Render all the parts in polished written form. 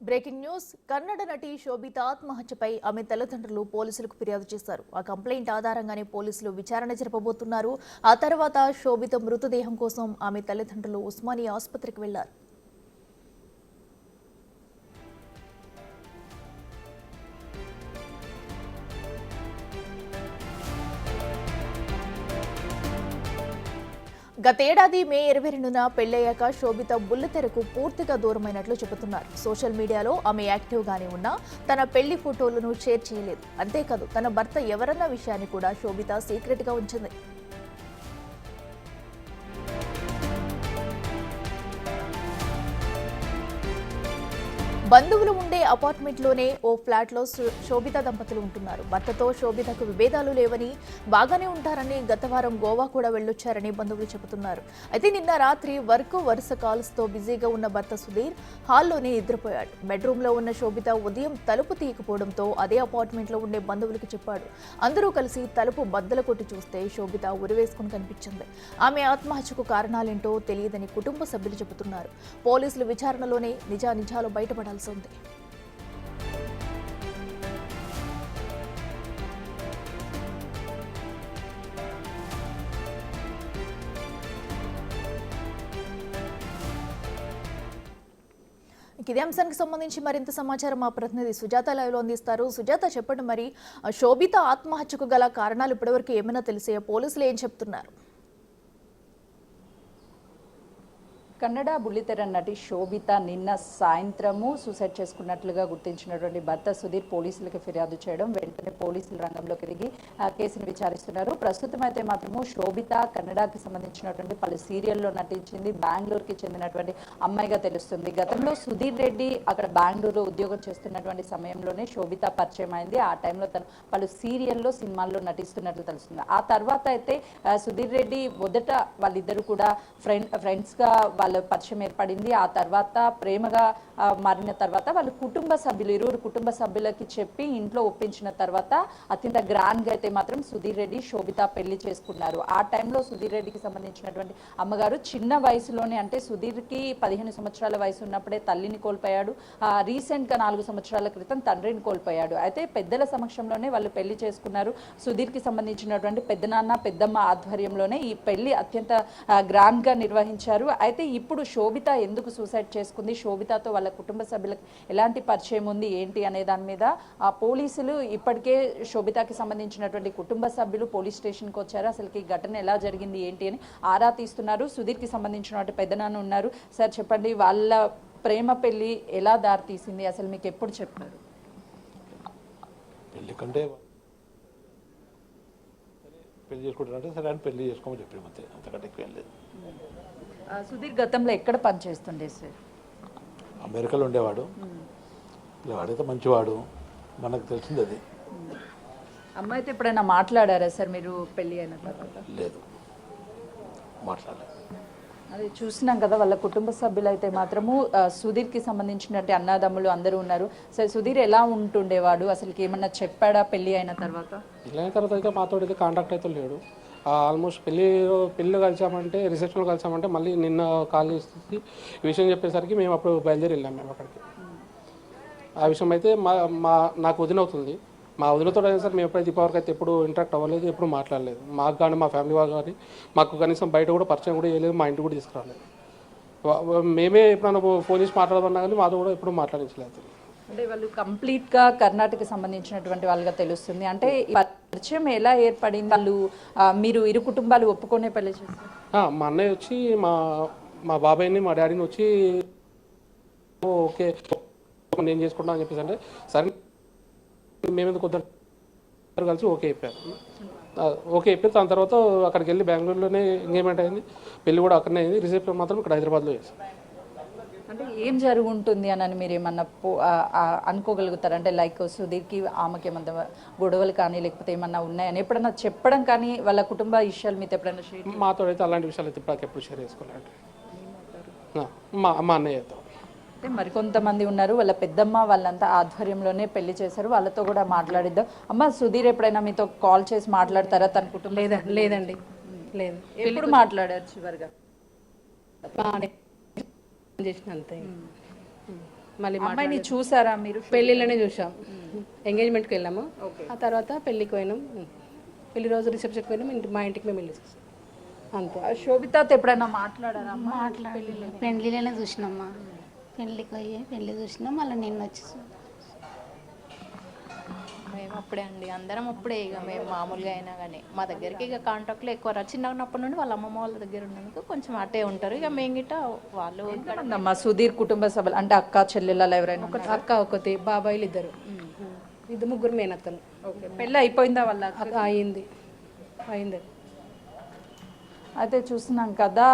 Breaking news Kannada నటి శోభిత ఆత్మహత్యపై ఆమె తల్లిదండ్రులు పోలీసులకు ఫిర్యాదు చేశారు. ఆ కంప్లైంట్ ఆధారంగానే పోలీసులు విచారణ జరపబోతున్నారు. ఆ తర్వాత శోభిత మృతదేహం కోసం ఆమె తల్లిదండ్రులు ఉస్మానియా ఆసుపత్రికి వెళ్లారు. గతేడాది మే 22న పెళ్లయ్యాక శోభిత బుల్లితెరకు పూర్తిగా దూరమైనట్లు చెబుతున్నారు. సోషల్ మీడియాలో ఆమె యాక్టివ్ గానే ఉన్నా తన పెళ్లి ఫోటోలను షేర్ చేయలేదు. అంతేకాదు తన భర్త ఎవరన్న విషయాన్ని కూడా శోభిత సీక్రెట్ గా ఉంచింది. బంధువులు ఉండే అపార్ట్మెంట్లోనే ఓ ఫ్లాట్లో శోభిత దంపతులు ఉంటున్నారు. భర్తతో శోభితకు విభేదాలు లేవని, బాగానే ఉంటారని, గత వారం గోవా కూడా వెళ్లొచ్చారని బంధువులు చెబుతున్నారు. అయితే నిన్న రాత్రి వరుస కాల్స్తో బిజీగా ఉన్న భర్త సుధీర్ హాల్లోనే నిద్రపోయాడు. బెడ్రూమ్లో ఉన్న శోభిత ఉదయం తలుపు తీయకపోవడంతో అదే అపార్ట్మెంట్లో ఉండే బంధువులకు చెప్పాడు. అందరూ కలిసి తలుపు బద్దలు కొట్టి చూస్తే శోభిత ఉరివేసుకుని కనిపించింది. ఆమె ఆత్మహత్యకు కారణాలేంటో తెలియదని కుటుంబ సభ్యులు చెబుతున్నారు. పోలీసుల విచారణలోనే నిజాలు బయటపడాల్సి ఉంది. ఇదే అంశానికి సంబంధించి మరింత సమాచారం మా ప్రతినిధి సుజాత లైవ్ లో అందిస్తారు. సుజాత, చెప్పండి, మరి శోభిత ఆత్మహత్యకు గల కారణాలు ఇప్పటివరకు ఏమైనా తెలిసే? పోలీసులు ఏం చెప్తున్నారు? కన్నడ బుల్లితెర నటి శోభిత నిన్న సాయంత్రము సూసైడ్ చేసుకున్నట్లుగా గుర్తించినటువంటి భర్త సుధీర్ పోలీసులకు ఫిర్యాదు చేయడం, వెంటనే పోలీసులు రంగంలోకి దిగి కేసును విచారిస్తున్నారు. ప్రస్తుతం అయితే మాత్రము శోభిత కన్నడకి సంబంధించినటువంటి పలు సీరియల్లో నటించింది. బెంగళూరుకి చెందినటువంటి అమ్మాయిగా తెలుస్తుంది. గతంలో సుధీర్ రెడ్డి అక్కడ బెంగళూరులో ఉద్యోగం చేస్తున్నటువంటి సమయంలోనే శోభిత పరిచయం అయింది. ఆ టైంలో తను పలు సీరియల్లో, సినిమాల్లో నటిస్తున్నట్లు తెలుస్తుంది. ఆ తర్వాత అయితే సుధీర్ రెడ్డి మొదట వాళ్ళిద్దరు కూడా ఫ్రెండ్స్గా వాళ్ళ పరిచయం ఏర్పడింది. ఆ తర్వాత ప్రేమగా మారిన తర్వాత వాళ్ళు ఇరువురు కుటుంబ సభ్యులకి చెప్పి ఇంట్లో ఒప్పించిన తర్వాత అత్యంత గ్రాండ్గా అయితే మాత్రం సుధీర్ రెడ్డి శోభిత పెళ్లి చేసుకున్నారు. ఆ టైంలో సుధీర్ రెడ్డికి సంబంధించినటువంటి అమ్మగారు చిన్న వయసులోనే, అంటే సుధీర్కి 15 సంవత్సరాల వయసు ఉన్నప్పుడే తల్లిని కోల్పోయాడు. రీసెంట్గా 4 సంవత్సరాల క్రితం తండ్రిని కోల్పోయాడు. అయితే పెద్దల సమక్షంలోనే వాళ్ళు పెళ్లి చేసుకున్నారు. సుధీర్కి సంబంధించినటువంటి పెద్దనాన్న పెద్దమ్మ ఆధ్వర్యంలోనే ఈ పెళ్లి అత్యంత గ్రాండ్గా నిర్వహించారు. అయితే ఇప్పుడు శోభిత ఎందుకు సూసైడ్ చేసుకుంది, శోభితతో వాళ్ళ కుటుంబ సభ్యులకు ఎలాంటి పరిచయం ఉంది ఏంటి అనే దాని మీద పోలీసులు ఇప్పటికే శోభితకి సంబంధించినటువంటి కుటుంబ సభ్యులు పోలీస్ స్టేషన్కి వచ్చారు. అసలుకి ఈ ఘటన ఎలా జరిగింది ఏంటి అని ఆరా తీస్తున్నారు. సుధీర్కి సంబంధించినటువంటి పెద్దనాన్న ఉన్నారు. సార్ చెప్పండి, వాళ్ళ ప్రేమ పెళ్లి ఎలా దారి తీసింది, అసలు మీకు ఎప్పుడు చెప్పారు? పెళ్లి కంటే పెళ్లి చేసుకుంటారంటే సరే అని పెళ్లి చేసుకోమని చెప్పాము, అంతే, అంతకంటే ఎక్కువ ఏం లేదు. సుధీర్ గతంలో ఎక్కడ పనిచేస్తుండే సార్? అమెరికాలో ఉండేవాడు. వాడైతే మంచివాడు, మనకు తెలిసింది అది. అమ్మాయితో ఎప్పుడైనా మాట్లాడారా సార్ మీరు పెళ్ళి అయిన తర్వాత? లేదు, మాట్లాడలేదు. అదే చూసినాం కదా, వాళ్ళ కుటుంబ సభ్యులు అయితే మాత్రము సుధీర్కి సంబంధించినట్టు అన్నదమ్ములు అందరూ ఉన్నారు. సరే, సుధీర్ ఎలా ఉంటుండేవాడు, అసలుకి ఏమన్నా చెప్పాడా పెళ్ళి అయిన తర్వాత? పెళ్ళి అయిన తర్వాత అయితే మాతో అయితే కాంటాక్ట్ అయితే లేడు. ఆల్మోస్ట్ పెళ్ళి కలిసామంటే, రిసెప్షన్లో కలిసామంటే మళ్ళీ నిన్న కాల్ చేసి ఈ విషయం చెప్పేసరికి మేము అప్పుడు బయలుదేరి వెళ్ళాము మేము అక్కడికి. ఆ విషయం అయితే నాకు వదిన అవుతుంది. మా వదినతో అయినా సరే మేము ఎప్పుడైతే ఇప్పటివరకు అయితే ఎప్పుడు ఇంటరాక్ట్ అవ్వలేదు, ఎప్పుడు మాట్లాడలేదు. మాకు కానీ మా ఫ్యామిలీ వాళ్ళు కానీ మాకు కనీసం బయట కూడా పరిచయం కూడా చేయలేదు, మా ఇంటికి కూడా తీసుకురాలేదు. మేమే ఎప్పుడైనా ఫోన్ చేసి మాట్లాడమన్నా కానీ మాతో కూడా ఎప్పుడు మాట్లాడించలేదు. అంటే వాళ్ళు కంప్లీట్గా కర్ణాటకకి సంబంధించినటువంటి వాళ్ళగా తెలుస్తుంది. అంటే పరిచయం ఎలా ఏర్పడింది? వాళ్ళు మీరు ఇరు కుటుంబాలు ఒప్పుకునే పెళ్లి చేస్తారు? మా అన్నయ్య వచ్చి మా బాబాయ్ని మా డాడీని వచ్చి ఓకే నేను చేసుకుంటాను అని చెప్పేసి అంటే సరే మేమెందుకు కొద్దిగా కలిసి ఓకే చెప్పారు. ఓకే చెప్పి దాని తర్వాత అక్కడికి వెళ్ళి బెంగళూరులోనే ఎంగేజ్మెంట్ అయింది. పెళ్లి కూడా అక్కడనే అయింది. రిసెప్షన్ మాత్రం ఇక్కడ హైదరాబాద్లో చేస్తాం. అంటే ఏం జరుగుంటుంది అని మీరు ఏమన్నా అనుకోగలుగుతారు? అంటే లైక్ సుధీర్కి ఆమెకి ఏమన్నా గొడవలు కానీ లేకపోతే ఏమన్నా ఉన్నాయని ఎప్పుడన్నా చెప్పడం కానీ వాళ్ళ కుటుంబ విషయాలు మీతో ఎప్పుడైనా షేర్? మాతో అయితే అలాంటి విషయాలు అయితే ఇప్పుడు ఎప్పుడు షేర్ చేసుకోలేదు. మా అన్నయ్యతో అంటే మరికొంతమంది ఉన్నారు, వాళ్ళ పెద్దమ్మ వాళ్ళంతా ఆధ్వర్యంలోనే పెళ్లి చేశారు. వాళ్ళతో కూడా మాట్లాడిద్దాం. అమ్మ, సుధీర్ ఎప్పుడైనా మీతో కాల్ చేసి మాట్లాడతారా తన కుటుంబం? లేదండి, లేదు. ఎప్పుడు మాట్లాడారు చివరిగా? చేసిన అంతే. మళ్ళీ అమ్మాయిని చూసారా మీరు? పెళ్ళిళ్ళనే చూసాం. ఎంగేజ్మెంట్కి వెళ్ళాము, ఆ తర్వాత పెళ్ళికి పోయినాం. పెళ్లి రోజు రిసెప్షన్కి పోయినాం. మా ఇంటికి మేము వెళ్ళి అంతే. శోభితతో ఎప్పుడైనా మాట్లాడారా? పెళ్ళిలోనే చూసినమ్మా. పెళ్ళికి పోయి పెళ్ళి చూసినాం, మళ్ళీ నిన్న వచ్చి మేము అప్పుడే అండి, అందరం అప్పుడే. ఇక మేము మామూలుగా అయినా కానీ మా దగ్గరికి ఇక కాంటాక్ట్లో ఎక్కువ చిన్నగా ఉన్నప్పటి నుండి వాళ్ళ అమ్మమ్మ వాళ్ళ దగ్గర ఉన్నందుకు కొంచెం అటే ఉంటారు. ఇక మేము గిట్ట వాళ్ళు అమ్మా సుధీర్ కుటుంబ సభ్యులు అంటే అక్క చెల్లెళ్ళ ఎవరైనా ఒక అక్క ఒకటి, బాబాయిలు ఇద్దరు, ముగ్గురు మేనత్తలు. పెళ్ళి అయిపోయిందా వాళ్ళ? అయింది. అయితే చూస్తున్నాం కదా,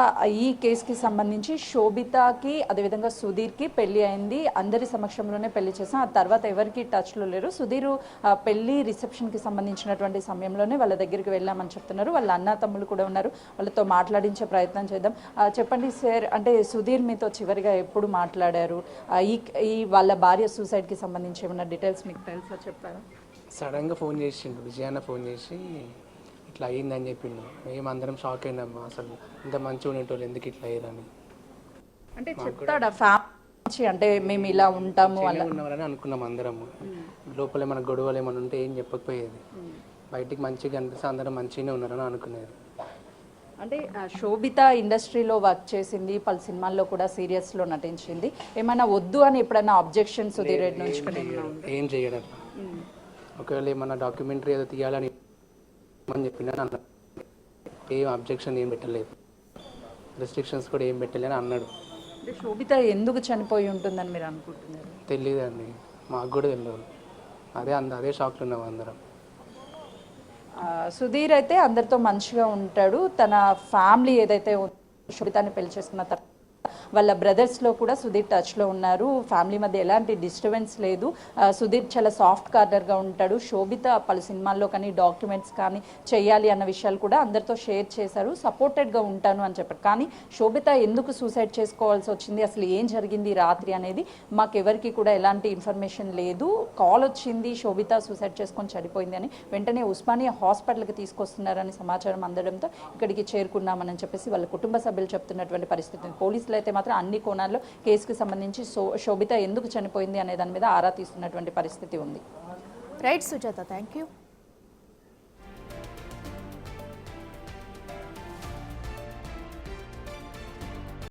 ఈ కేసుకి సంబంధించి శోభితకి అదేవిధంగా సుధీర్కి పెళ్లి అయింది. అందరి సమక్షంలోనే పెళ్లి చేసాం. ఆ తర్వాత ఎవరికి టచ్లో లేరు. సుధీర్ పెళ్లి రిసెప్షన్కి సంబంధించినటువంటి సమయంలోనే వాళ్ళ దగ్గరికి వెళ్ళామని చెప్తున్నారు. వాళ్ళ అన్న తమ్ముళ్ళు కూడా ఉన్నారు, వాళ్ళతో మాట్లాడించే ప్రయత్నం చేద్దాం. చెప్పండి సార్, అంటే సుధీర్ మీతో చివరిగా ఎప్పుడు మాట్లాడారు? ఈ వాళ్ళ భార్య సూసైడ్కి సంబంధించి ఏమైనా డీటెయిల్స్ మీకు తెలుసా, చెప్తారా? సడన్గా ఫోన్ చేసిండు, విజయాన్న ఫోన్ చేసి ఇట్లా అయ్యిందని చెప్పిండు. మేమందరం షాక్ అయినాము, అసలు ఇంత మంచిగా ఉండేటోళ్ళు ఎందుకు ఇట్లా అయ్యారని. అంటే చెప్తాడా ఫ్యామిలీ అంటే మేము ఇలా ఉంటాము అలా ఉన్నవారని అనుకున్నాం అందరము. లోపల ఏమైనా గొడవలు ఏమైనా ఉంటే ఏం చెప్పకపోయేది. బయటికి మంచిగా కనిపిస్తే అందరం మంచిగానే ఉన్నారని అనుకునేది. అంటే శోభిత ఇండస్ట్రీలో వర్క్ చేసింది, పలు సినిమాల్లో కూడా సీరియల్స్లో నటించింది. ఏమైనా వద్దు అని ఎప్పుడైనా అబ్జెక్షన్ సుధీర్ రెడ్డి నుంచి ఏం చేయడం. ఒకవేళ ఏమన్నా డాక్యుమెంటరీ ఏదో తీయాలని అని చెప్పిన ఏం అబ్జెక్షన్ ఏం పెట్టలేదు, రెస్ట్రిక్షన్స్ కూడా ఏం పెట్టలేని అన్నాడు. అంటే శోభిత ఎందుకు చనిపోయి ఉంటుందని మీరు అనుకుంటున్నారు? తెలియదండి, మాకు కూడా తెలియదు. అదే షాక్లో ఉన్నాం అందరం. సుధీర్ అయితే అందరితో మంచిగా ఉంటాడు. తన ఫ్యామిలీ ఏదైతే శోభితాని పెళ్లి చేసుకున్న తర్వాత వాళ్ళ బ్రదర్స్లో కూడా సుధీర్ టచ్లో ఉన్నారు. ఫ్యామిలీ మధ్య ఎలాంటి డిస్టర్బెన్స్ లేదు. సుధీర్ చాలా సాఫ్ట్ కార్నర్గా ఉంటాడు. శోభిత పలు సినిమాల్లో కానీ డాక్యుమెంట్స్ కానీ చేయాలి అన్న విషయాలు కూడా అందరితో షేర్ చేశారు. సపోర్టెడ్గా ఉంటాను అని చెప్పారు. కానీ శోభిత ఎందుకు సూసైడ్ చేసుకోవాల్సి వచ్చింది, అసలు ఏం జరిగింది రాత్రి అనేది మాకెవరికి కూడా ఎలాంటి ఇన్ఫర్మేషన్ లేదు. కాల్ వచ్చింది శోభిత సూసైడ్ చేసుకొని చనిపోయింది అని, వెంటనే ఉస్మానియా హాస్పిటల్కి తీసుకొస్తున్నారని సమాచారం అందడంతో ఇక్కడికి చేరుకున్నామని చెప్పేసి వాళ్ళ కుటుంబ సభ్యులు చెప్తున్నటువంటి పరిస్థితి. పోలీసులు అయితే మాత్రం అన్ని కోణాల్లో కేసుకు సంబంధించి శోభిత ఎందుకు చనిపోయింది అనే దాని మీద ఆరా తీస్తున్నటువంటి పరిస్థితి ఉంది. Right Sujatha, thank you.